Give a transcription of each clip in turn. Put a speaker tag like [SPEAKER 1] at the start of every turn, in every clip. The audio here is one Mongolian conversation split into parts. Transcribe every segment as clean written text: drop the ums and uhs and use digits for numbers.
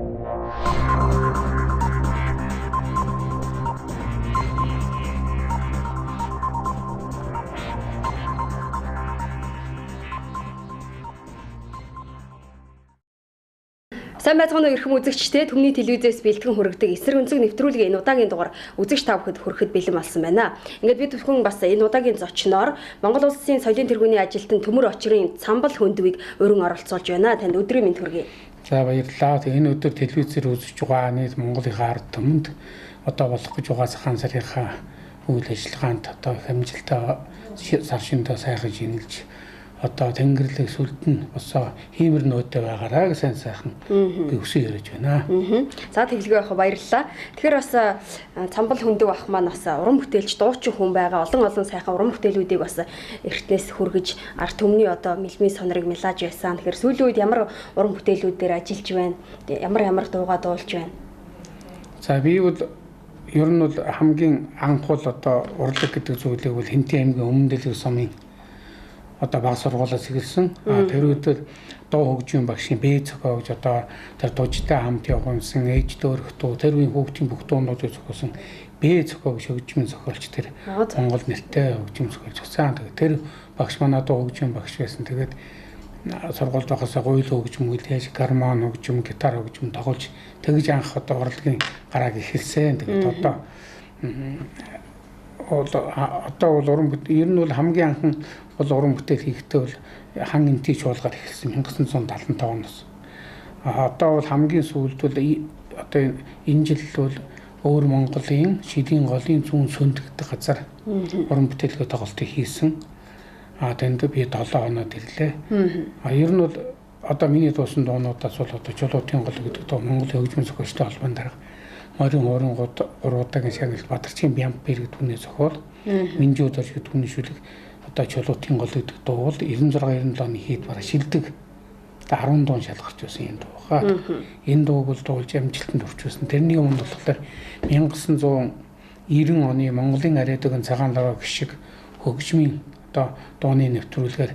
[SPEAKER 1] Сайн байцгаана уу эрхэм үзэгчдээ, Төмний телевизээс бэлтгэн хүргэдэг эсрэг өнцөг нэвтрүүлгийн энэ удаагийн дугаар үзэгч та бүхэнд хүрэхэд бэлэн болсон байна. Ингээд бид бүхэн бас энэ удаагийн зочноор Монгол Улсын соёлын тэргүүний ажилтан Төмөр Очрын Цамбал Хөндөвийг өргөн оролцуулж байна. Танд өдрийн мэнд хүргэе.
[SPEAKER 2] За баярлалаа. Энэ өдөр телевизээр үзэж байгаа нийт Монголынхаа ард түмэнд одоо болох гэж байгаа захаан сарынхаа үйл ажиллагаанд одоо их амжилттай сар шиндээ сайхан шинжилж одоо тэнгэрлэг сүлдэн босоо хиймэр нөөдтэй байгаараа сайн сайхан би өсөө ярьж байна.
[SPEAKER 1] За тэглэгээ явах баярлалаа. Тэгэхээр бас Цамбал Хөндөв ах маань бас уран бүтээлч дуучин хүн байгаа. Олон сайхан уран бүтээлүүдийг бас эртнээс хүргэж ард түмний одоо мэлмийн сонорыг мэлааж байсан. Тэгэхээр сүүлийн үед ямар уран бүтээлүүдээр ажиллаж байна? Ямар дуугаа дуулж байна?
[SPEAKER 2] За би бол ер нь бол хамгийн анхуул одоо урлаг гэдэг зүйлийг бол Хэнтийн аймгийн Өмнө Дэлгэр сумын одоо баг сургуулиас эхэлсэн. Тэр үедээ дуу хөгжмийн багшийн Б цогоо гэж одоо тэр дуужтай хамт явуулсан ээж дөөрөх дуу тэр үеийн хүүхдийн бүх дуунуудыг зохиосон Б цогоо гэж хөгжмийн зохиолч тэр Монгол нэртэй хөгжим зохиолч байсан. Тэгээд тэр багш манай дуу хөгжмийн багш байсан. Тэгээд сургуульд байхасаа гуйл хөгжим, үлээж, гармон хөгжим, гитар хөгжим тоглож тэгж анх одоо урлагийн гарааг эхэлсэн. Тэгээд одоо бол уран бүтээл ер нь бол хамгийн анхан бол уран бүтээл хийхдээ бол хан энтий чуулгаар эхэлсэн 1975 оноос. Одоо бол хамгийн сүүлд бол одоо энэ жил бол өөр Монголын шидийн голын зүүн сөнд гэдэг газар уран бүтээлгээ тоглолтыг хийсэн. Тэнд би 7 хоноод ирлээ. Ер нь бол одоо миний дуусан дуунуудаас бол одоо Чулуутын гол гэдэг дуу Монголын хөгжмийн зохиолчтой холбоон дарга Морин Оронгод уруудагийн шагнал Бадарчин Бямпэр гэдэг түүний зохиол Минжууд орж гэдэг түүний шүлэг одоо Чулуутын гол гэдэг дуу бол 96-97 оны хэд бараг шилдэг 10 дуун шалгарч байсан энэ дуу хаа. Энэ дууг бол дуулж амжилтанд хүрчсэн. Тэрний өмнө болохоор 1990 оны Монголын арайдагын цагаан лаваа гişиг хөгжмийн одоо дууны нэвтрүүлгээр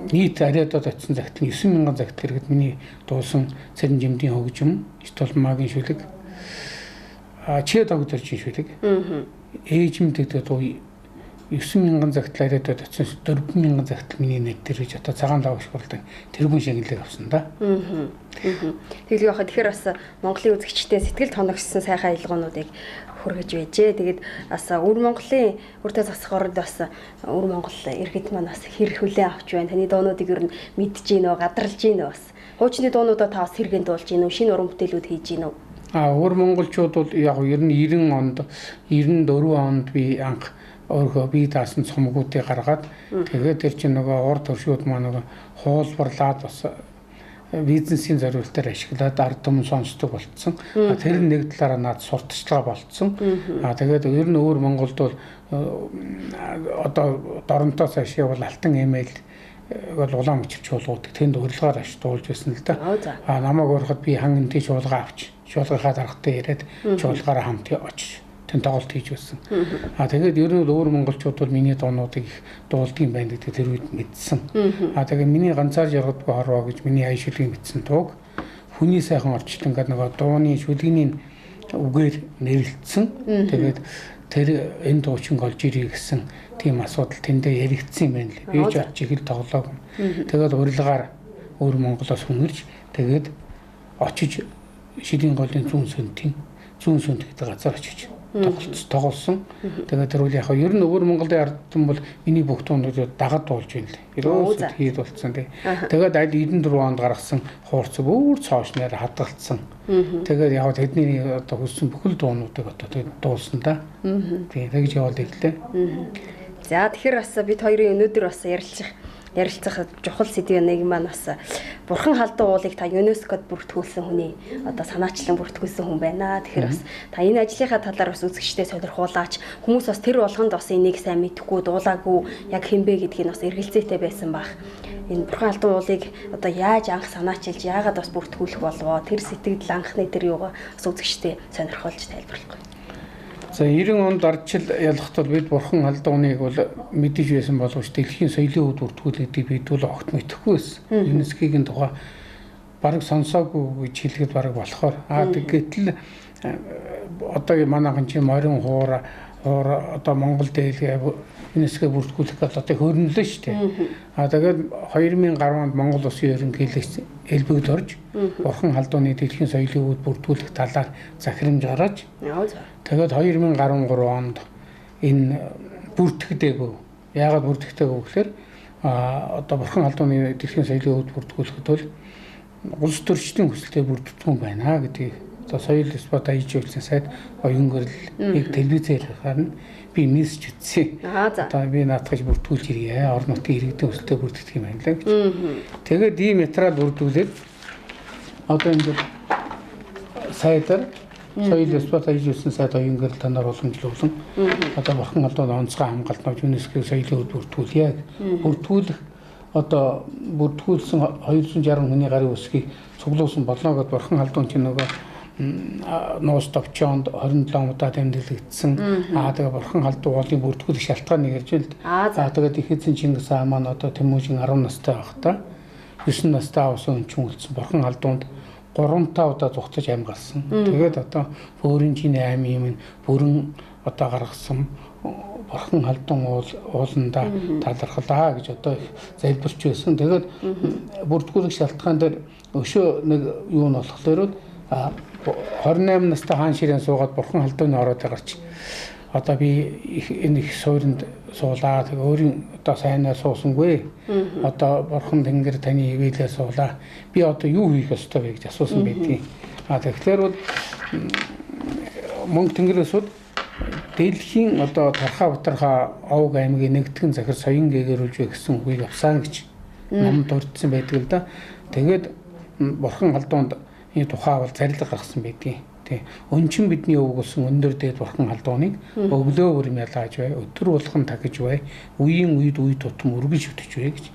[SPEAKER 2] нийт арайдад очсон загтал 9000 загтал хэрэгэд миний дуусан Цэрэн жимдийн хөгжим, Столмагийн шүлэг, Чи догдоржийн шүлэг. Ээжим гэдэг дуу 9000 загтал арайдад очсон 4000 загтал миний нэр дээр гэж одоо цагаан лав шгуулдаг тэрбум шагналыг авсан да.
[SPEAKER 1] Тэглэе яхаа тэгэхээр бас Монголын үзэгчтэй сэтгэл тоногссон сайхан аялгуунуудыг хүргэж байжээ. Тэгээд бас өвөр Монголын үрдэ засах оронд бас өвөр Монгол иргэд маань бас хэрэг хүлээн авч байна. Таны дуунуудыг ер нь мэдж гинөө, гадарлаж гинөө бас. Хуучны дуунуудаа та бас хэрэгэн дуулж гинөө, шинэ уран бүтээлүүд хийж гинөө.
[SPEAKER 2] Өвөр монголчууд бол яг ер нь 90 онд 94 онд би анх өөрөө бие даасан цомгуудыг гаргаад тэгээд тэр чинь нөгөө урд төршүүд маань нөгөө хуулбарлаад бас бизнесийн зорилтоор ашиглаад ард түмэн сонсдог болцсон. Тэр нэг талаараа над сурталчилгаа болцсон. Тэгээд ер нь өөр Монголд бол одоо доронтоос ашиг бол алтан эмэйл бол улаан мөчр чуулгууд тэнд урилгаар авч дуулж байсан л да. Намайг урахад би хан энтий чуулга авч чуулгахаа даргатай яриад чуулгаараа хамт очиж тэн тоглолт хийж байсан. Тэгээд ер нь өөр монголчууд бол миний дуунуудыг их дуулдгийн байна гэдэг тэр үед мэдсэн. Тэгээд миний ганцаар жаргадгүй хорвоо гэж миний ая шүлгийг мэдсэн тууг хүний сайхан орчлон гэдэг нөгөө дууны шүлгийн үгээр нэрлэлсэн. Тэгээд тэр энэ дуучин олж ирээ гэсэн тийм асуудал тэндээ яригдсан юм байна лээ. Би ч очиж их л тоглоог. Тэгээд урилгаар өөр Монголоос хүнэрж тэгээд очиж шидийн голын зүүн сөнд гэдэг газар очиж тоглосон. Тэгээд тэр үл яг ер нь өөр Монголын ард түмэн бол миний бүх дуунуудыг дагад дуулж байна лээ. Ерөөсөө хийд болцсон тий. Тэгээд аль 94 онд гаргасан хуурц бүр цоошноор хадгалцсан. Тэгээд яг тэдний одоо хүссэн бүхэл дуунуудыг одоо дуулсан да. Тий тэгж яваад ирлээ.
[SPEAKER 1] За тэгэхээр бас бид хоёрын өнөөдөр бас ярилцах чухал сэдвийн нэг маань бас бурхан халдуу уулыг та ЮНЕСКОд бүртгүүлсэн хүний одоо санаачлан бүртгүүлсэн хүн байна. Тэгэхээр бас та энэ ажлынхаа талаар бас үзэгчтэй сонирхуулаач. Хүмүүс бас тэр болгонд бас энийг сайн мэдэхгүй дуулаагүй яг хинбэ гэдгийг бас эргэлзээтэй байсан баг. Энэ бурхан халдуу уулыг одоо яаж анх санаачилж яагаад бас бүртгүүлэх болвоо тэр сэтгэл анхны тэр юугаа бас үзэгчтэй сонирхуулж тайлбарлахгүй.
[SPEAKER 2] За 90 онд ардчил ялахт бол бид бурхан халдууныг бол мэдэж байсан боловч дэлхийн соёлын өвд бүртгүүлэлтийг бид бол огт мэдэхгүй байсан. ЮНЕСКОгийн тухай бараг сонсоогүй гэж хэлгээд бараг болохоор гэтэл одоо манайхан чинь морин хуур одоо Монгол дээлгээ ЮНЕСКО бүртгүүлэх гэдэг одоо хөрнөлөө шүү дээ. Тэгээд 2010 онд Монгол Улсын ерөнхийлөгч элбэгд орж Бурхан халдууны дэлхийн соёлын өвд бүртгүүлэх талаар захирамж гаргаж тэгээд 2013 онд энэ бүртгэдэггүй. Яагаад бүртгэдэггүй гэхээр одоо Бурхан халдууны дэлхийн соёлын өвд бүртгүүлэхэд бол улс төрчдийн хүсэлтэд бүрддэггүй байна гэдгийг одоо соёл спот аяжуулсан сайд оюун гэрэл телевизээр харна би мессеж ütсэн. Одоо би наадахж бүртгүүлж ирье. Орон нутгийн иргэдийн хүсэлтэд бүрддэг юм байна л гэж. Тэгээд ийм материал бүрдүүлээд одоо энэ сайдаар соёл спот аяжуулсан сайд оюун гэрэл танаар уламжлуулсан. Одоо Бурхан халдууны онцгой хамгаалт навч ЮНЕСКО соёлын өвд бүртгүүлье. Бүртгүүлэх одоо бүртгүүлсэн 260 хүний гарын үсгийг цуглуулсан болно гэдээ Бурхан халдуун чинь нөгөө нуус товчоонд 27 удаа тэмдэглэгдсэн. Тэгээ Бурхан халдуу уулын бүртгүүлэх шалтгааныг ярьж байна. Тэгээд их эзэн Чингис хаан маань одоо Тэмүүжин 10 настай байхдаа 9 настай авсан хүн үлдсэн Бурхан халдуунд 3-5 удаа зүгтж амьгарсан. Тэгээд одоо Бөөрийн Чиний аймын бүрэн одоо гаргасан Бурхан халдуун ууланда талархлаа гэж одоо их залбирч байсан. Тэгээд бүртгүүлэх шалтгаан дээр өшөө нэг юу нь болохоор 28 настай хаан ширээн суугаад Бурхан халдууны ороод гарч одоо би энэ их суурьнд суулаа. Тэгээ өөрийн одоо сайнаар суусангүй. Одоо Бурхан Тэнгэр таны хивээлээ суулаа. Би одоо юу хийх ёстой вэ гэж асуусан байдгийг. Тэгэхээр бол Мөнх Тэнгэрээс бол дэлхийн одоо Тархаа Батархаа Овг аймгийн нэгтгэн захир соён гээгэрүүлж вэ гэсэн үгийг авсан гэж намд дурдсан байдаг л да. Тэгээд Бурхан халдуунд энэ тухай бол зарилга гаргасан байдгийг. Тэ өнчин бидний өвгөлсөн өндөр дээд Бурхан халдууныг өглөө өрм ялааж бай, өдөр болгон тагж бай, үеийн үед үе тутам өргөн шүтэж бай гэж.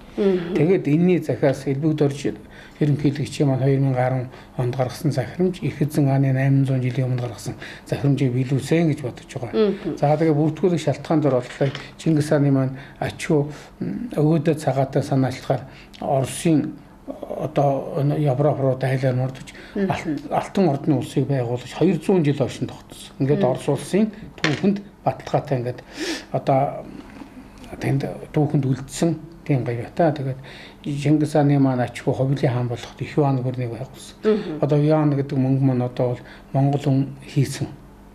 [SPEAKER 2] Тэгээд энэний захиас элбэгд орж ерөнхийлөгч маань 2010 онд гаргасан захирамж их эзэн хааны 800 жилийн өмнө гаргасан захирамжийг биелүүлсэн гэж бодож байгаа. За тэгээ бүртгүүлэх шалтгаан дээр болохоор Чингис хааны маань ачуу өгөөдөө цагаатай санаачлахаар Оросын одоо Европ руу дайлаар мордож алтан ордны улсыг байгуулж 200 жил хойш тогтсон. Ингээд Орос улсын түүхэнд баталгаатай ингээд одоо тэнд түүхэнд үлдсэн тийм гайваа. Тэгээд Чингис хааны маань ачгүй ховлын хаан болоход их Юан гүрнийг байгуулсан. Одоо Юан гэдэг мөнгө маань одоо бол Монгол хүн хийсэн.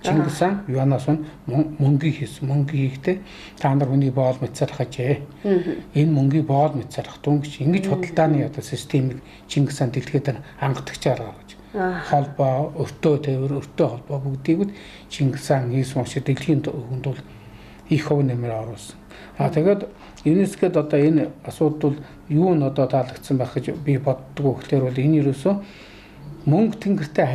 [SPEAKER 2] Чингис хаан Юанаас мөнгө хийсэн. Мөнгө хийхдээ та нар хүний боол мэцарах ажээ. Энэ мөнгийг боол мэцарах түн гэж ингэж худалдааны одоо системийг Чингис хаан дэлхийд хангадагч арга гэж. Холбоо, өртөө тээвэр, өртөө холбоо бүгдийг Чингис хаан хийсэн учраас дэлхийн хүнд бол их хөв нэмэр оруулсан. Тэгээд ЮНЕСКОд одоо энэ асуудал бол юу н одоо таалагдсан байх гэж би боддог. Тэгэхээр бол энэ ерөөсөө Мөнх Тэнгэртэй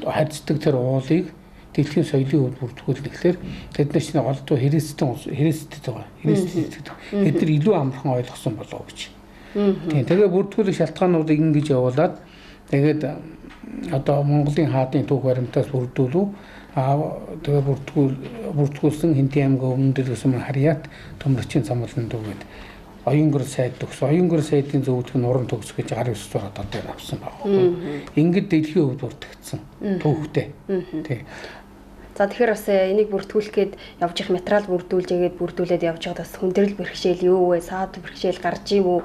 [SPEAKER 2] харьцдаг тэр уулыг дэлхийн соёлын өвд бүртгүүлнэ гэхээр тэд нар чинь голдуу хэрэгсдэд байгаа. Тэд нар илүү амархан ойлгосон болов гэж. Тийм. Тэгээ бүртгүүлэх шалтгаануудыг ингэж явуулаад тэгээд одоо Монголын хаадын түүх баримтаас бүрдүүлв. Тэгээ бүртгүүлсэн Хинтээ аймгийн өмнө дэргэсэн Харьяат төмөрчийн цамлан дүүгээд оюун гэрэл сайд төгс. Оюун гэрэл сайдын зөвлөх нь уран төгс гэж 19 дугаар одоо дээр авсан баг. Ингээд дэлхийн өвд бүртгэгдсэн түүхтэй. Тий.
[SPEAKER 1] За тэгэхээр бас энийг бүртгүүлэх гээд явж их материал бүрдүүлээд явж байгаад бас хүндрэл бэрхшээл юу вэ? Саад бэрхшээл гарч ийн үү?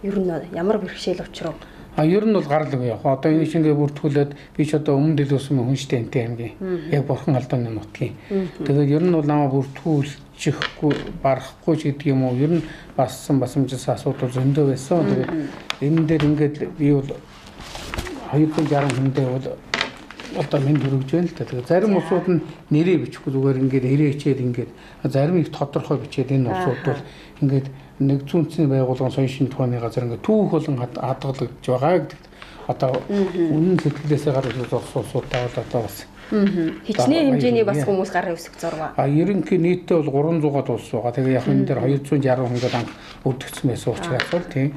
[SPEAKER 1] Ер нь ямар бэрхшээл учрав?
[SPEAKER 2] Ер нь бол гарал яг. Одоо энэ шингээ бүртгүүлээд би ч одоо өмнө дэлгүүсэн хүн штэ Хинтээ аймгийн. Яг Бурхан халдууны нутгийн. Тэгээд ер нь бол намаа бүртгүүлчихгүй барахгүй ч гэдэг юм уу. Ер нь бассан басамжсан асуудал зөндөө байсан. Тэгээд энэ дээр ингээд би бол 260 хүндээ бол одоо минь хүргэж байна л да. Тэгээд зарим усууд нь нэрээ бичихгүй зүгээр ингээд нэрээ хичээд ингээд зарим их тодорхой бичээд энэ усууд бол ингээд нэг зүүнцний байгууллагын соёлын шинж тухааны газар ингээд түүх болон хадгалагдж байгаа гэдэг. Одоо үнэн сэтгэлээсээ гарч ирсэн улсуудаа бол одоо бас
[SPEAKER 1] хичнээн хэмжээний бас хүмүүс гарын үсэг зурваа.
[SPEAKER 2] Ерөнхий нийтдээ бол 300-аад улс байгаа. Тэгээ яг энэ дээр 260 хүнгээд анх бүрдэгдсэн байсан учраас бол тийм.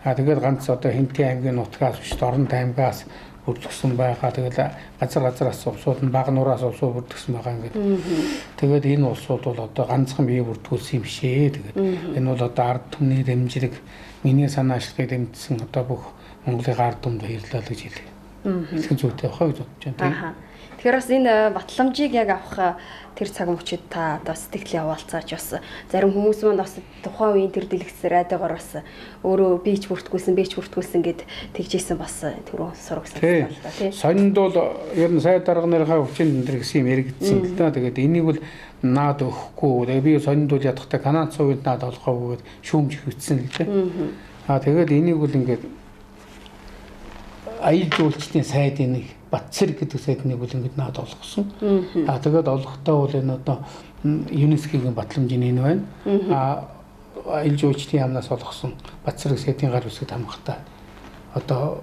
[SPEAKER 2] Тэгээд ганц одоо Хинтээ аймгийн нутгаас биш Дорнод аймгаас бүрдэгсэн байгаа. Тэгээд газраас улсууд нь баг нураас улсууд бүрдэгсэн байгаа ингээд. Тэгээд энэ улсууд бол одоо ганцхан бие бүрдгүүлсэн юм шээ. Тэгээд энэ бол одоо ард түмний дэмжлэг миний санаа ашиглахыг дэмжсэн одоо бүх Монголын ард түмэнд баярлалаа гэж хэлээ. Хэлэх зүйтэй бахаа гэж бодож байна.
[SPEAKER 1] Тэгэхээр бас энэ батламжийг яг авах тэр цаг мөчид та одоо сэтгэл яваалцааж бас зарим хүмүүс маань бас тухайн үеийн тэр дэлгэц радиогоор бас өөрөө бийч бүртгүүлсэн гэд тэгжсэн бас түрүү сурагсан байна л да тий.
[SPEAKER 2] Сонинд бол ер нь сайд дарга нарынхаа өвчин энэ гэсэн юм яригдсан л да. Тэгээд энийг бол наад өгөхгүй. Тэгээд би сонинд бол ядахтаа Канад цувид наад олохоо гэгээд шүүмж хөвцсөн л дээ. Тэгээд энийг бол ингээд аял жуулчдын сайдын Батцэр гэдэг сайдныг бол ингэж наад олгосон. Тэгээд олгохдоо бол энэ одоо ЮНЕСКОгийн батламжийн энэ байна. Аял жуулчдын яамнаас олгосон Батцэр сайдын гар үсгэд хамгахдаа одоо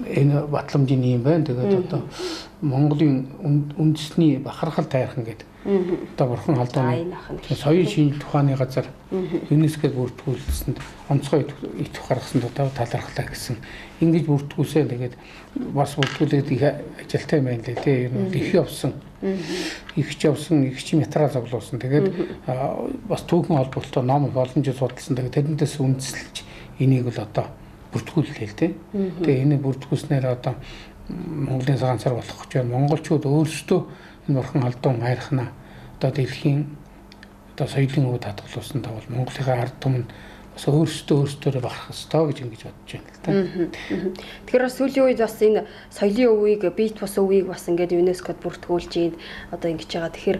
[SPEAKER 2] энэ батламжийн юм байна. Тэгээд одоо Монголын үндэсний бахархал тайрхан гэдэг одоо бурхан халдварны соёлын шинжилгээ тухааны газар ЮНЕСКОд бүртгүүлсэнд онцгой итвэх гаргасан талархлаа гэсэн. Ингэж бүртгүүлсэн. Тэгээд бас бүртгүүлээд их ажилтай юм байна лээ. Ер нь их явсан. Их чи материал зоглуулсан. Тэгээд бас түүхэн холбоотой ном их олон жил судалсан. Тэгээд тэрнээс үндэслэж энийг бол одоо бүртгүүллээ л дээ. Тэгээд энийг бүртгүүлснээр одоо Монголын цагаансар болох гэж байна. Монголчууд өөрсдөө энэ бурхан халдван хайрхнаа одоо дэлхийн одоо соёлын өвд хадгалуулсан тавал Монголын ард түмэнд бас өөрсдөө бахарх ёстой гэж ингэж бодож байна л да.
[SPEAKER 1] Тэгэхээр сүүлийн үед бас энэ соёлын өвийг бийт бус өвийг бас ингээд ЮНЕСКОд бүртгүүлж ийн одоо ингэж байгаа. Тэгэхээр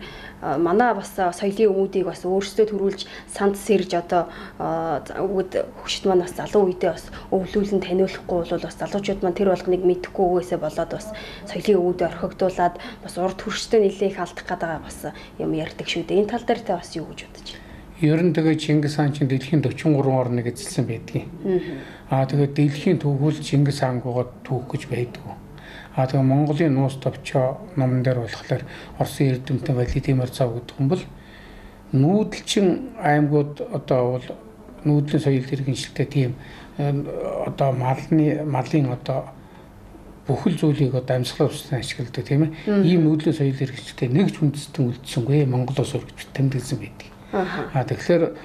[SPEAKER 1] манай бас соёлын өвүүдийг бас өөрсдөө төрүүлж санд сэрж одоо өвд хөгшд маань бас залуу үедээ бас өвлүүлэн таниулахгүй бол бас залуучууд маань тэр болгоныг мэдэхгүйгээсээ болоод бас соёлын өвүүдэд орхигдуулаад бас урд хөрштэй нэлээх алдах гэдэг бас юм ярьдаг шүү дээ. Энэ тал дээр та бас юу гэж бодож байна?
[SPEAKER 2] Ер нь тэгээ Чингис хаан чинь дэлхийн 43 орныг эзэлсэн байдгийг. Тэгээд дэлхийн түүхүүл Чингис хаангуугаад түүх гэж байдаг. Тэгээ Монголын нуус товчоо номон дээр болохоор Оросын эрдэмтэн Владимир Цав гэдэг хүн бол нүүдэлчин аймагуд одоо бол нүүдлийн соёл хэрэгжилтэй тийм одоо малын одоо бүхэл зүйлийг одоо амьсгалаар ашигладаг тийм ээ. Ийм нүүдлийн соёл хэрэгжилтэй нэг ч үндэстэн үлдсэнгүй Монголоос өргөж тэмдэглэсэн байдаг. Тэгэхээр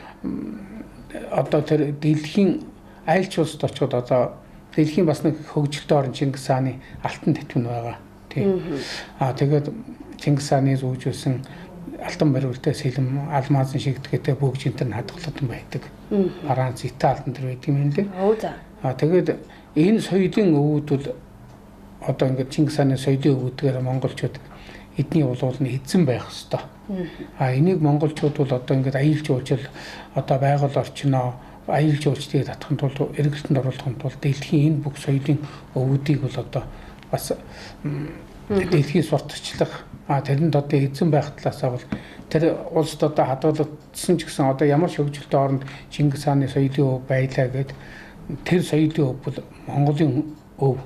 [SPEAKER 2] одоо тэр дэлхийн айлч улсад очиод одоо дэлхийн бас нэг хөгжилтэй орн Чингис хааны алтан татвин байгаа. Тийм. Тэгээд Чингис хааны зүүжүүлсэн алтан бариултай сэлэм алмазын шигдэхтэй бүгж энэ хадгалсан байдаг. Франц, Итали энэ байдаг юм лээ. Тэгээд энэ соёлын өвүүд бол одоо ингээд Чингис хааны соёлын өвүүдгээр монголчууд эдний улуулны эзэн байх хэвээр. Энийг монголчууд бол одоо ингээд аял жуулчил одоо байгаль орчноо аял жуулчдыг татахын тулд эргэлтэнд оруулахын тулд дэлхийн энэ бүх соёлын өвүүдийг бол одоо бас дэлхийн сурталчлах тэрэнд одоо эзэн байх талаасаа бол тэр улсад одоо хадгалагдсан ч гэсэн одоо ямар шөгжилтэй оронд Чингис хааны соёлын өв байлаа гэд тэр соёлын өв бол Монголын өв.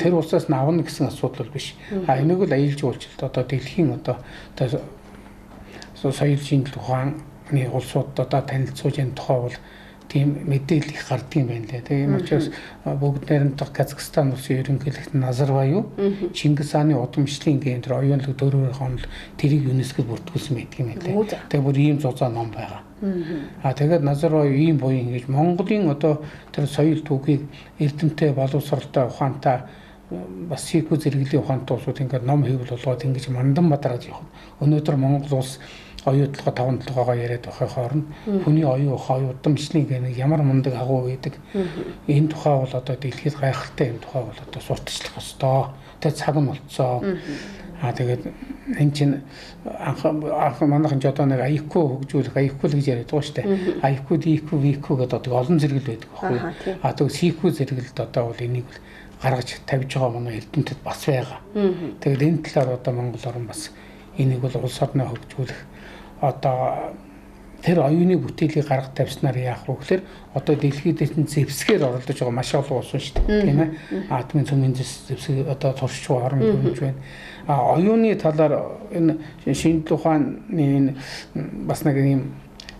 [SPEAKER 2] Тэр улсаас навна гэсэн асуудал биш. Энийг л аял жуулчлалт одоо дэлхийн одоо соёл шинжлэх ухааны улсуудад одоо танилцуулж энэ тухай бол тийм мэдээлэл их гардаг юм байна лээ. Тэгээ энэ учраас бүгд найрамдах Казахстан улсын ерөнхийлөгч Назарбаев Чингис хааны удамшлын гендер оюунлаг 4 хононд тэрийг ЮНЕСКОд бүртгүүлсэн байдаг юм байна лээ. Тэгээ бүр ийм зузаан ном байгаа. Тэгээд Назарбаев ийм буян ингэж Монголын одоо тэр соёл түүхийг эрдэмтэй боловсралтай ухаантай бас сикүү зэрэглэлийн ухаантай улсууд ингээд ном хэвлэл болгоод ингэж мандан бадраад явах. Өнөөдөр Монгол улс оюутлага 5 толгоогоо яриад байхын хооронд хүний оюун удамшлын гэнэ ямар мундаг агуу байдаг. Энэ тухай бол одоо дэлхийд гайхалтай энэ тухай бол одоо сурталчлах ёстой. Тэр цаг нь болцоо. Тэгээд энэ чинь анх манайхан ч одоо нэг IQ хөгжүүлэх IQ л гэж яриад байгаа шүү дээ. IQ, DQ, VQ гэдэг одоо олон зэрэгэл байдаг байхгүй. Тэгээд CQ зэрэгэлд одоо бол энийг гаргаж тавьж байгаа манай эрдэмтэд бас байгаа. Тэгээд энэ талаар одоо Монгол орн бас энийг бол улс орноо хөгжүүлэх одоо тэр оюуны бүтээлийг гаргаж тавьснаар яах вэ гэхээр одоо дэлхийд энэ зэвсгээр оролдож байгаа маш олон улс шүү дээ тийм ээ. Атомын цөмийн зэвсэг одоо туршиж байгаа орн хэмжиж байна. Оюуны талаар энэ шинжлэх ухааны энэ бас нэг юм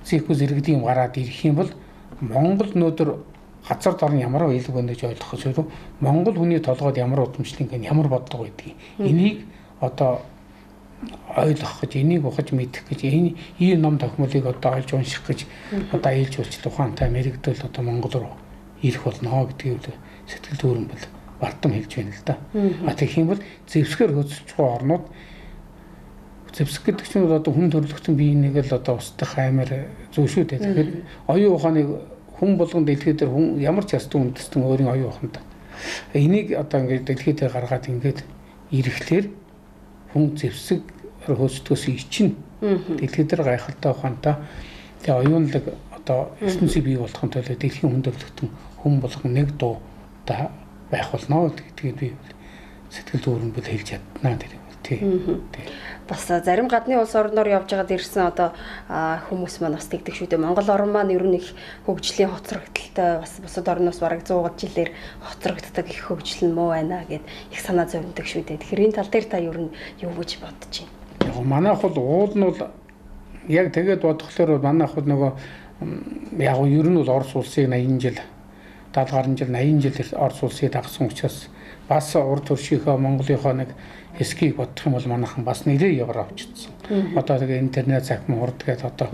[SPEAKER 2] цикл зэрэгдэх юм гараад ирэх юм бол Монгол өнөөдөр газар дорн ямар байлг байна гэж ойлгох хэрэг Монгол хүний толгойд ямар удамшлын гэн ямар бодлого байдгийг энийг одоо ойлгох гэж энийг ухаж мэдэх гэж энэ ном тохиолыг одоо олж унших гэж одоо ээлж болч тухаантай мэрэгдэл одоо Монгол руу ирэх болно гэдгийг сэтгэл дүүрэн бол бардам хэлж байна л да. Тэгэх юм бол зэвсгээр хөөцөлж байгаа орнууд зэвсэг гэдэг чинь одоо хүн төрөлхтөн биенийг л одоо устдах аймаар зөв шүү дээ. Тэгэхээр оюун ухааныг хүн болгон дэлхийд дээр хүн ямар ч ястан үндэстэн өөрийн оюун ухаанд. Энийг одоо ингээд дэлхийд дээр гаргаад ингээд ирэхлээр хүн зэвсэг хөөцдгөөс ичнэ. Дэлхийд дээр гайхалтай ухаантай тэгээ оюунлаг одоо ертөнцийг бий болгохын тулд дэлхийн хүн төрөлхтөн хүн болгон нэг дуу та байх болно гэдгийг би сэтгэл дүүрэн бол хэлж чаднаа тэр юм бол тий.
[SPEAKER 1] Бас зарим гадны улс орноор явж байгаад ирсэн одоо хүмүүс маань бас тэгдэг шүү дээ. Монгол орн маань ер нь их хөгжлийн хоцрогдолтой бас бусад орноос бараг 100 жилээр хоцрогддог их хөгжил нь муу байна гэд их санаа зовндог шүү дээ. Тэгэхээр энэ тал дээр та ер нь юу гэж бодож байна?
[SPEAKER 2] Яг манайх бол уул нь бол яг тэгээд бодглохлоор манайх бол нөгөө яг ер нь бол Орос улсыг 80 жил 70 гаруй жил 80 жил Орос улсыг дагсан учраас бас урд төршийнхөө Монголынхоо нэг эсхийг бодох юм бол манайхан бас нэлээд яваар авчирсан. Одоо тэгээ интернет захим хурд гэдэг одоо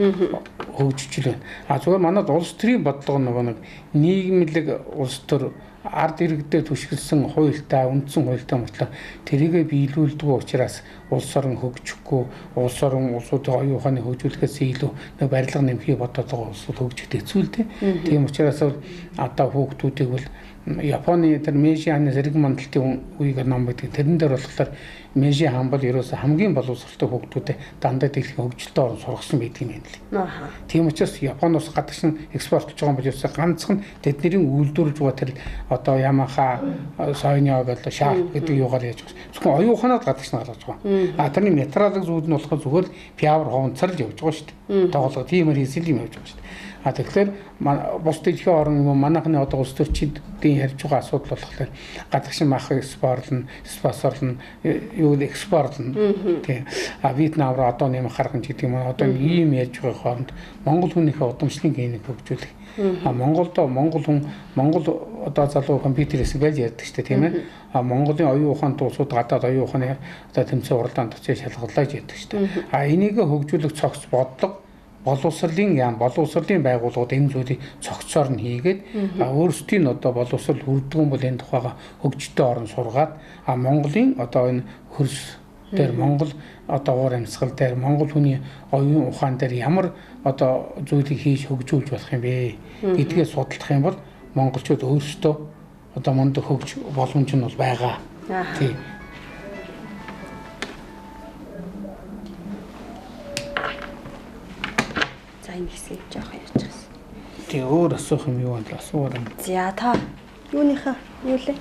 [SPEAKER 2] хөгжиж байна. Зүгээр манайд улс төрийн бодлого нөгөө нэг нийгмлэг улс төр ард иргэдэд түшгэлсэн хуультай, үндсэн хуультай мөртлөө тэрийгэ биелүүлдэг учраас улс орон хөгжихгүй, улс орон улсуудын оюун ухааны хөгжүүлэхээс илүү нэг барилга нэмхийг бодоод байгаа улсууд хөгжих хэцүү л дээ. Тийм учраас одоо хүүхдүүдийг бол Японы тэр Мэйжи хааны зэрэг мандалтын үеийг ном байдаг. Тэрэн дээр болохоор Мэйжи хаан бол ерөөсө хамгийн боловсралтай хүүхдүүдэд дандаа дэлхийн хөгжилтэй орн сургасан байдаг юм байна л. Тийм учраас Японоос гадагш нь экспортлж байгаа юм бол ерөөсө ганцхан тэдний үйлдвэрлэж байгаа тэр одоо Ямаха, Sony гэдэг Sharp гэдэг юугаар яаж байгаа. Зөвхөн оюун ухаанаар гадагш нь гаргаж байгаа. Тэрний материалын зүйл нь болохоор зүгээр пиавар ховонцар л явж байгаа шүү дээ. Тоглоо тиймэр хийсэн юм явж байгаа шүү дээ. Тэгэхээр бус дэлхийн орн юм манайхны одоо улс төрчидийн ярьж байгаа асуудал болохоор гадагшин мах экспортлно, спонсорлно, юу экспортлно. Тийм. Вьетнам руу одоо нэмэх харган гэдэг юм одоо ийм ярьж байгаа хооронд Монгол хүнийхээ удамшлын генийг хөгжүүлэх. Монгол одоо залуу компьютерээс байж ярьдаг шүү дээ тийм ээ. Монголын оюун ухаан туусууд гадаад оюун ухааны одоо тэмцээн уралдаанд очиж шалгалж ярьдаг шүү дээ. Энийг хөгжүүлэх цогц бодлого боловсролын яам боловсролын байгууллагууд энэ зүйлийг цогцоор нь хийгээд өөрсдийн одоо боловсрол хүрдгэн бол энэ тухайга хөгжөлтэй орн сургаад Монголын одоо энэ хөрс дээр Монгол одоо уур амьсгал дээр Монгол хүний оюун ухаан дээр ямар одоо зүйлийг хийж хөгжүүлж болох юм бэ гэдгээ судалдах юм бол монголчууд өөрсдөө одоо мундаг хөгж боломж нь бол байгаа. Тийм.
[SPEAKER 1] Энэ хэсгийг жоох ярьж байгаас.
[SPEAKER 2] Тэгээ өөр асуух юм юу вэ? Асуураа.
[SPEAKER 1] За та юуныхаа юу лээ?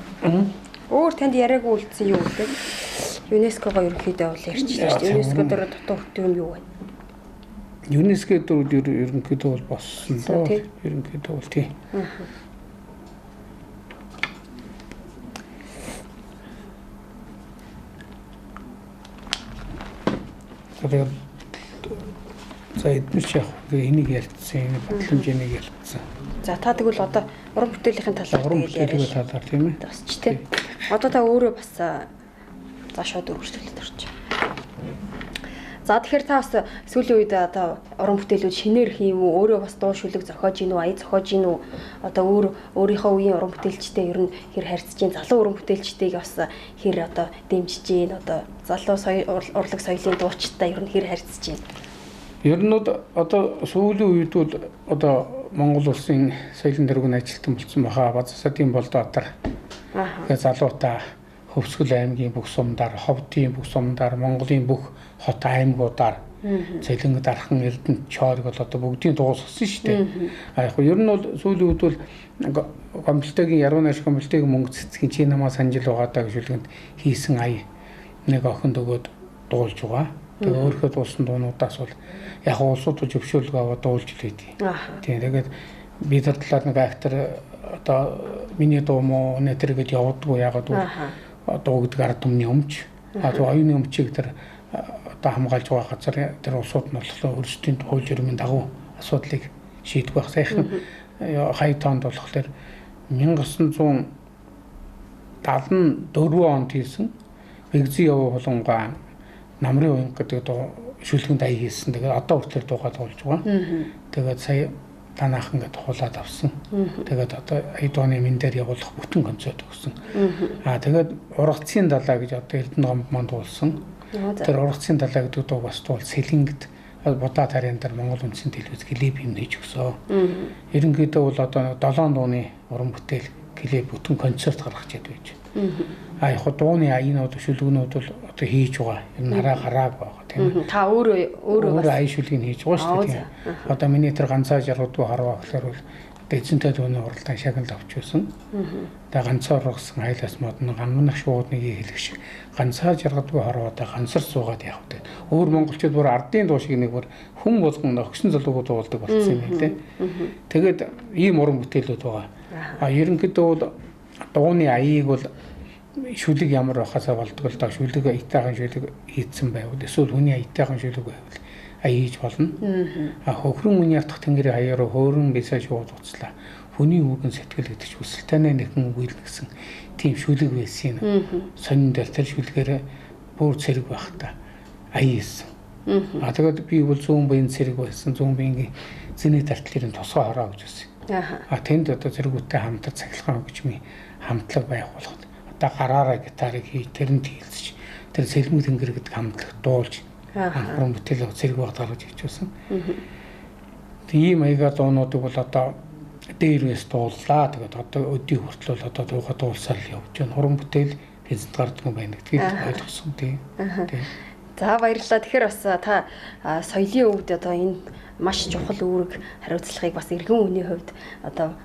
[SPEAKER 1] Өөр танд яриаггүй үлдсэн юу вэ? ЮНЕСКО-го ерөнхийдөө бол ярьчихлаа шүү дээ. ЮНЕСКО дээр дутуу хүртэх юм юу вэ?
[SPEAKER 2] ЮНЕСКО дээр ерөнхийдөө бол болсон доо. Ерөнхийдөө бол тийм. Тэгээд за эдмэж яг энийг ярьсан, энэ батламжийг ярьсан.
[SPEAKER 1] За та тэгвэл одоо уран бүтээлийн талаар
[SPEAKER 2] яриа. Талаар тийм ээ.
[SPEAKER 1] Тасч тий. Одоо та өөрөө бас за шууд өргөжлөлтөд орчих. За тэгэхээр та бас сүүлийн үед одоо уран бүтээлүүд шинээр хийм үү, өөрөө бас дуу шүлэг зохиож ийн үү, ая зохиож ийн үү, одоо өөрийнхөө үеийн уран бүтээлчтэй ер нь хэр харьцаж ийн, залуу уран бүтээлчтэйг бас хэр одоо дэмжиж ийн, одоо залуу урлаг соёлын дуучтай ер нь хэр харьцаж ийн.
[SPEAKER 2] Ер нь одоо сүүлийн үед бол одоо Монгол улсын соёлын тэргүүн ажилтан болсон баха. Базасадын Болдоотар. Тэгээ залуутай Хөвсгөл аймгийн бүх сумдаар, Ховдын бүх сумдаар, Монголын бүх хот аймагуудаар Цэлэнг, Дархан, Эрдэнэт, Чоорог бол одоо бүгдийн дуусгасан шүү дээ. Яг нь ер нь бол сүүлийн үед бол гомдлтойгийн яруу найш гомдлтойгийн мөнгө цэцгийн чи намаа санжил угаадаа гэж үлгэнд хийсэн ая нэг охинд өгөөд дуулж байгаа. Тэгээ өөрөөхөө дуулсан дуунуудаас бол яг улсууд зөвшөөрлөг аваад дуулж л байдгийг. Тийм тэгээд би тэр талаар нэг актер одоо миний дуу мó нэтэргээд явдггүй ягаад дуу гэдэг ард түмний өмч. Оюуны өмчийг тэр одоо хамгаалж байгаа газар тэр улсууд нь болохоор өөрсдийн хууль журмын дагуу асуудлыг шийдэх байх. Саяхан хай тоонд болохоор 1974 онд хийсэн Бэгзий яваа болонгаа намрын уян гэдэг дуу шүлгэнд ая хийсэн. Тэгээд одоо хүртэл дуугаа дуулж байгаа. Тэгээд сая танаахан ингээд хулаад авсан. Тэгээд одоо Айдооны мэн дээр явуулах бүтэн концерт өгсөн. Тэгээд ургацын далаа гэж одоо Эрдэнэ гомд манд уулсан. Тэр ургацын далаа гэдэг дуу бас туул Сэлэнгд Будаа тарин дээр Монгол үндсэн телевиз клип юм хийж өгсөн. Ерөнхийдөө бол одоо 7 дууны уран бүтээл клип бүтэн концерт гаргаж яддаг байж. Яг дууны аянууд шүлгэнүүд бол одоо хийж байгаа. Энэ гарааг байгаа тийм.
[SPEAKER 1] Та өөрөө
[SPEAKER 2] аян шүлгийг хийж байгаа шүү дээ. Одоо миний тэр ганцаа жаргадгүй харваа гэхээр бол эзэнтэй дууны уралдаан шагнал авч байсан. Тэгээ ганцаар ургасан хайлаас модны гамнах шуудныг хэлэх шиг ганцаар жаргадгүй харваатай ганцар суугаад явдаг. Өөр монголчууд бүр ардын дуу шиг нэг бүр хүн болгон өгсөн залуугууд уулдаг болсон юм тийм. Тэгээд ийм уран бүтээлүүд байгаа. Ерөнхийдөө бол дууны аяыг бол шүлэг ямар байхасаа болдог л да. Шүлэг аятайхан шүлэг хийцэн байвал эсвэл хүний аятайхан шүлэг байвал аяж болно. Хөхрөн үний ятгах тэнгэрийн хаяараа хөөрөн бисаа шууд уцлаа. Хүний үгэн сэтгэл гэдэг чинь өсөлтөний нэгэн үйл гэсэн тийм шүлэг байсан юм. Сонин дээр тэр шүлгээр бүр цэрэг байх та аяасан. Тэгээд би бол зүүн буян цэрэг байсан. Зүүн буянгийн зэний тартлын тусгай хороо гэж байсан. Тэнд одоо зэрэгүүтэй хамтар цахилгаан хөгжмийн хамтлаг байх болгоод одоо гараараа гитарыг хийж тэрэнд хийлцэж тэр сэлмэг тэнгэр гэдэг хамтлаг дуулж уран бүтээл зэрэг багтаалж хийчихсэн. Тийм маягаар дуунуудыг бол одоо дээрээс дууллаа. Тэгээд одоо өдий хүртэл бол одоо дууга дуулсаар л явж байна. Уран бүтээл хэзээ гардаг юм байна гэдгийг ойлгосон тийм.
[SPEAKER 1] За баярлалаа. Тэгэхээр бас та соёлын өвд одоо энэ маш чухал үүрэг хариуцлагыг бас иргэн үеийн хувьд одоо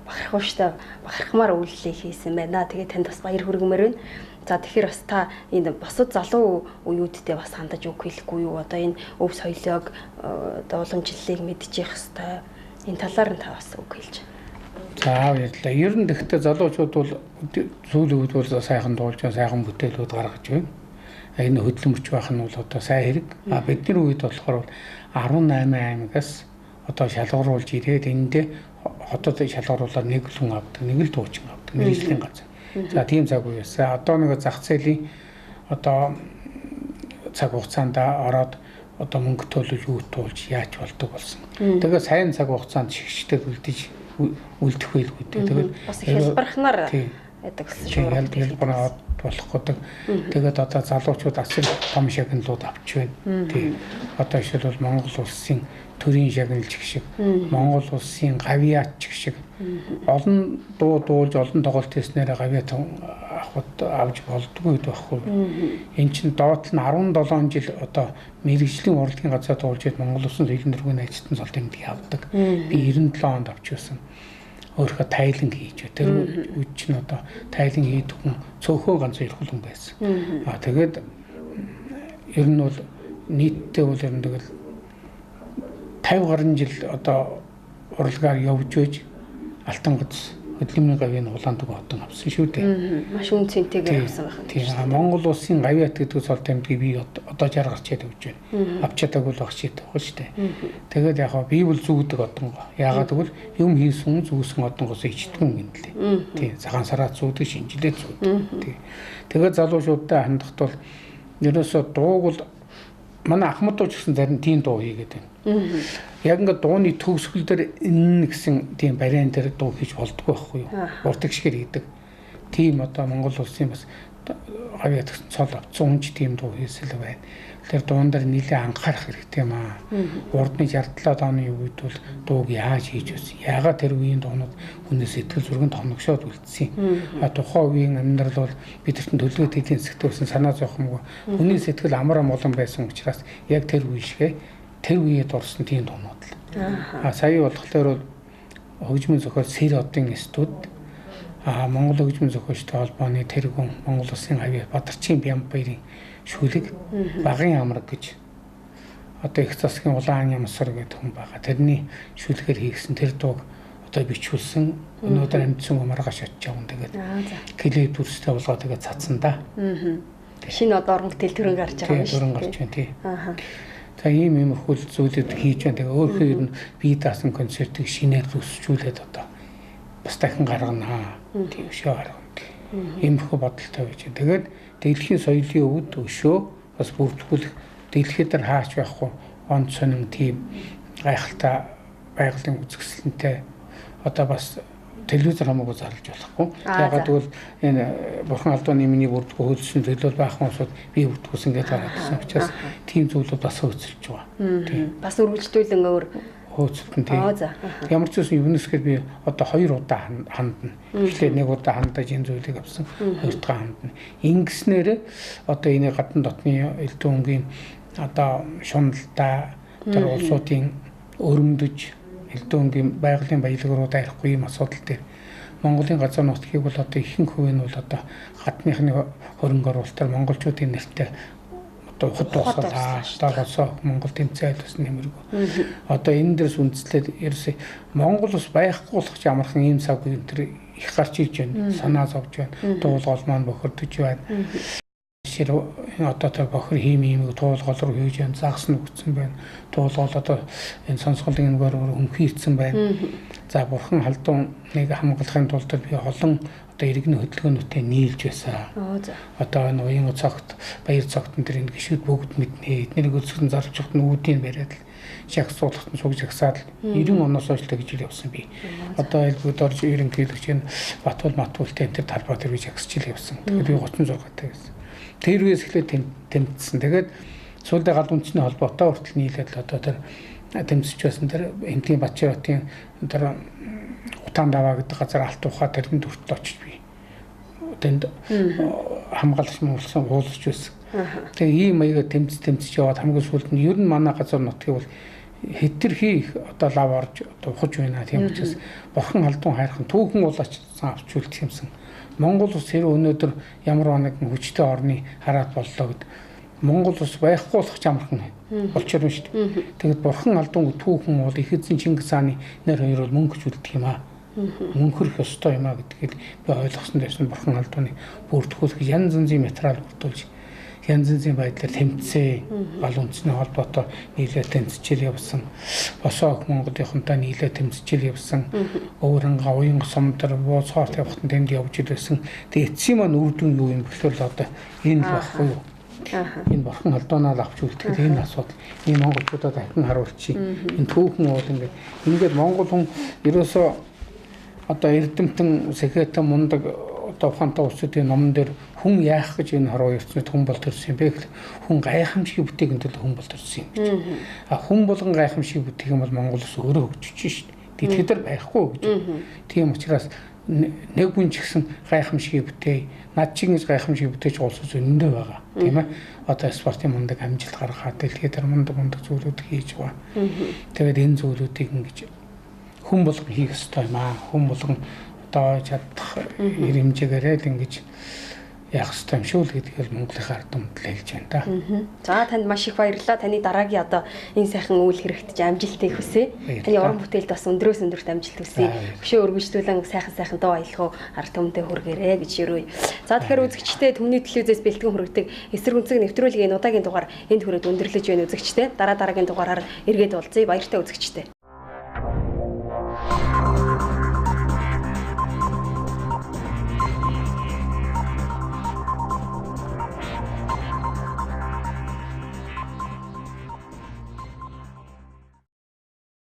[SPEAKER 1] бахархмаар үйлчлэл хийсэн байна. Тэгээд танд бас баяр хүргэмээр байна. За тэгэхээр бас та энэ босод залуу үеүүдтэй бас хандаж үг хэлэхгүй юу? Одоо энэ өв соёлыг одоо уламжлалыг мэдчих хэвээр энэ талаар нь та бас үг хэлж.
[SPEAKER 2] За баярлалаа. Ер нь гэхдээ залуучууд бол сүүлийн үед бол сайхан дуулж байгаа, сайхан бүтээлүүд гаргаж байна. Энэ хөдөлмөрч байх нь бол одоо сайн хэрэг. Бидний үед болохоор 18 аймагаас одоо шалгаруулж ирээд эндээ хотод шалгаруулаад нэг л хүн авдаг, нэг л дуучин авдаг, мэргэжлийн газар. За тийм цаг үе байсан. Одоо нэг зах зээлийн одоо цаг хугацаанд ороод одоо мөнгө төлөж юу туулж яаж болдог болсон. Тэгээд сайн цаг хугацаанд шигшдэг үлдэх байлгүй дээ. Тэгээд
[SPEAKER 1] бас хэлбархнаар байдаг гэсэн шүү.
[SPEAKER 2] Хэлбарнаар болох гэдэг. Тэгээд одоо залуучууд асар том шагналууд авч байна. Тийм. Одоо жишээлбэл Монгол улсын төрийн шагналч шиг, Монгол улсын гавьяач шиг олон дуу дуулж олон тоглолт хийснээр гавьяат авч болдгүй байхгүй. Энд чинь доод нь 17 жил одоо мэргэжлийн урлагийн газар дуулж байд Монгол улсын соёлын дөрвийн ажилтан цол тэмдэг авдаг. Би 97 онд авч байсан. Өөрөөр тайлан хийж. Тэр үуч нь одоо тайлан хийдэг хүн цөөхөн ганц хоёр хүн байсан. Тэгээд ер нь бол нийтдээ бол ер нь тэгэл 50 гаруй жил одоо урлагаар явж байж Алтан гац хөдөлмөрийн гавьяаны улаан дүг одон авсан шүү дээ.
[SPEAKER 1] Маш үнцэнтэйгээр авсан байх.
[SPEAKER 2] Тийм. Монгол улсын гавьяат гэдэг цол тэмдгийг би одоо жар гарч яд өгч байна. Авч чадаагүй л багч яд байгаа шүү дээ. Тэгээд яг би бол зүгдэг одон. Яагаад гэвэл юм хийсэн зүгсэн одонгоос ичдэг юм гинлээ. Тийм. Цагаан сараа зүгдэг, шинжилээ зүгдэг. Тийм. Тэгээд залуучуудтай хандахт бол ерөөсөө дууг бол манай Ахмадууд ч гэсэн зарим тийм дуу хийгээд байна. Яг ингээд дууны төгсгөл дээр энэ гэсэн тийм бариан дээр дуу хийж болдгоо байхгүй юу? Уртаг шигэр хийдэг. Тийм одоо Монгол улсын бас гавьяат цол авцсан ч тийм дуу хийсэл байна. Тэр дуун дээр нэлээд анхаарах хэрэгтэй юм аа. Урдны 67 оны үед бол дууг яаж хийж өссөн? Яагаад тэр үеийн дуунууд хүнээс сэтгэл зүргэнд хоногшоод үлдсэн? Тухайн үеийн амьдрал бол бидэрт төлөвлөгөө хийх зэгтүүлсэн санаа зовхомгүй. Хүний сэтгэл амар амгалан байсан учраас яг тэр үе шигэ тэр үеэд орсон тийм дуунууд л. Сая болохоор хөгжмийн зохиол Сэр одын студ Монгол хөгжмийн зохиолчтой холбооны тэргүүн Монгол улсын гавьяат Бадарчин Бямбаярын шүлэг багын амраг гэж одоо их засгийн улаан ямсар гэдэг хүн байгаа. Тэрний шүлгээр хийгсэн тэр дууг одоо бичүүлсэн. Өнөөдөр амьдсан маргааш очиж явна тэгээд клип дүрстэй болгоо тэгээд цацсан да.
[SPEAKER 1] Шинэ одоо орон бүтээл төрөн гарч байгаа юм
[SPEAKER 2] шүү. Төрөн гарч байна тий. За ийм юм хөл зүйлүүд хийж байна. Тэгээд өөрөө ер нь бие даасан концертыг шинээр үсчүүлээд одоо бас дахин гаргана. Тийм шүү гаргана. Ийм их бодолтой байж байна. Тэгээд дэлхийн соёлын өвд өшөө бас бүртгүүлэх дэлхийд хаач байхгүй онц сонин тийм гайхалтай байгалийн үзэсгэлэнтэй одоо бас телевизээр хамаагүй зарлж болохгүй. Ягаад гэвэл энэ бурхан алдууны миний бүрдгүү хөлсөн төлөв байх хүмүүсүүд бие бүрдгүүс ингээд гараад ирсэн учраас тийм зүйлүүд бас хөөцөлж байгаа.
[SPEAKER 1] Тийм. Бас үргэлжлүүлэн өөр
[SPEAKER 2] хөөцөлтөн тийм. Ямар ч үсэн ЮНЕСКОд би одоо 2 удаа хандна. Эхлээд 1 удаа хандаж энэ зүйлийг авсан. 2 дахь хандна. Ингэснээр одоо энэ гадна дотны элдв өнгийн одоо шуналдаа тэр улсуудын өрөмдөж элдв өнгийн байгалийн баялаг руу дайрахгүй юм асуудал дээр Монголын газар нутгийг бол одоо ихэнх хувь нь бол одоо гадныхны хөрөнгө оруулалтаар монголчуудын нэртэй одоо ухад дуусгалаа таасаа Монгол тэмцээд бас нэмэргүй. Одоо энэ дээрс үндэслээд ерөөсөө Монгол ус байхгүй болох ч ямархан ийм цаг үе тэр их гарч иж байна. Санаа зовж байна. Дуулгол маань бохирдож байна. Шир одоо тэр бохир хиймийг дуулгол руу хийж байна. Загас нь өгсөн байна. Дуулгол одоо энэ сонсголын нүгээр хөнхийрсэн байна. За бурхан халдуун нэг хамгаалахын тулд би олон одоо иргэний хөдөлгөөнүүтэй нийлж байсан. Одоо энэ уян цогт баяр цогтон тэр энэ гişүүд бүгд мэднэ. Эднийг өсгөн зарж чухт нүүдийг бариад л шах суулгахт нь сугж агсаад 90 оноос хойш л гэж явсан би. Одоо элбүүд орж ерөнхийлөгч энэ Батбол Матбултай энэ талбай дээр би жагсч л явсан. Тэгээд би 36 таа байсан. Тэр үеэс эхлээд тэмцсэн. Тэгээд сүүлдээ гал үндэсний холбоотой хүртэл нийлээд л одоо тэр тэмцэж байсан тэр Энтийн Батчаатын тэр Утаан даваа гэдэг газар алт ухаа тэрэнд хүртэл очиж би тэнд хамгаалагч муулсан уулзж байсан. Тэгээ ийм маягаар тэмцэж яваад хамгийн сүүлд нь ер нь манай газар нутгийг бол хэтэрхий одоо лав орж одоо ухаж байна. Тийм учраас бурхан халдуун хайрхан түүхэн улаач авч үлдэх юмсан. Монгол улс хэрэг өнөөдөр ямар нэгэн хүчтэй орны хараат боллоо гэд Монгол улс байхгүй болох ч амархан болчихор юм шүү дээ. Тэгэд бурхан алдууг түүхэн бол их эзэн Чингис хааны нэр хоёр бол мөнгөж үлдэх юм аа. Мөнхөрөх ёстой юм аа гэдгийг би ойлгосон дэс нь бурхан алдууны бүрдүүлэх янз янзын материал бүрдүүлж янз янзын байдлаар тэмцээ гал үндэсний холбоотой нийлээд тэмцэжэл явсан. Босоо Монголынхонтой нийлээд тэмцэжэл явсан. Өөрөнгө уян сумдар бууз хоорт явахтан тэнд явж ирсэн. Тэгээ эцсийн маань үр дүн юу юм бэхлээр л одоо энэ л багхгүй юу. Энэ бурхан алдуунаа авч үлдэхэд энэ асуудал ийм монголчуудад дахин харуулчих. Энэ түүхэн уул ингээд монгол хүн ерөөсөө одоо эрдэмтэн сэхэтэн мундаг одоо ухаантай улсуудын номон дээр хүн яах гэж энэ хорвоо ертөнцид хүн бол төрсөн юм бэ гэхэл хүн гайхамшиг бүтээхин төлөө хүн бол төрсөн юм гэж. Хүн болгон гайхамшиг бүтээх юм бол Монгол улс өөрөө хөгжиж шүү дээ. Тэтгэдэр байхгүй гэж. Тийм учраас нэг хүн ч гэсэн гайхамшиг бүтээ, над чинь гэж гайхамшиг бүтээж улс зөндөө байгаа. Тийм ээ. Одоо спортын мундаг амжилт гаргаад дэлхийд мундаг зүйлүүд хийж байгаа. Тэгээд энэ зүйлүүдийг ингэж хүн болгон хийх ёстой юм аа. Хүн болгон одоо чадах хэмжээгээр л ингэж яах ёстой юм шүү л гэдгийг Монголын ард түмэд хэлж байна да.
[SPEAKER 1] За танд маш их баярлалаа. Таны дараагийн одоо энэ сайхан үйл хэрэгт амжилтыг хүсье. Таны уран бүтээлд бас өндрөөс өндөрт амжилт хүсье. Өшөө өргөжлүүлэн сайхан дуу аялах ард түмэндээ хүргээрэй гэж өрөөе. За тэгэхээр үзэгчдээ Төмний телевизээс бэлтгэн хүргэдэг эсрэг үнцэг нэвтрүүлгийн удаагийн дугаар энд хүрээд өндөрлөж байна үзэгчдээ. Дараагийн дугаараар эргээд уулзъя. Баяртай үзэгчдээ.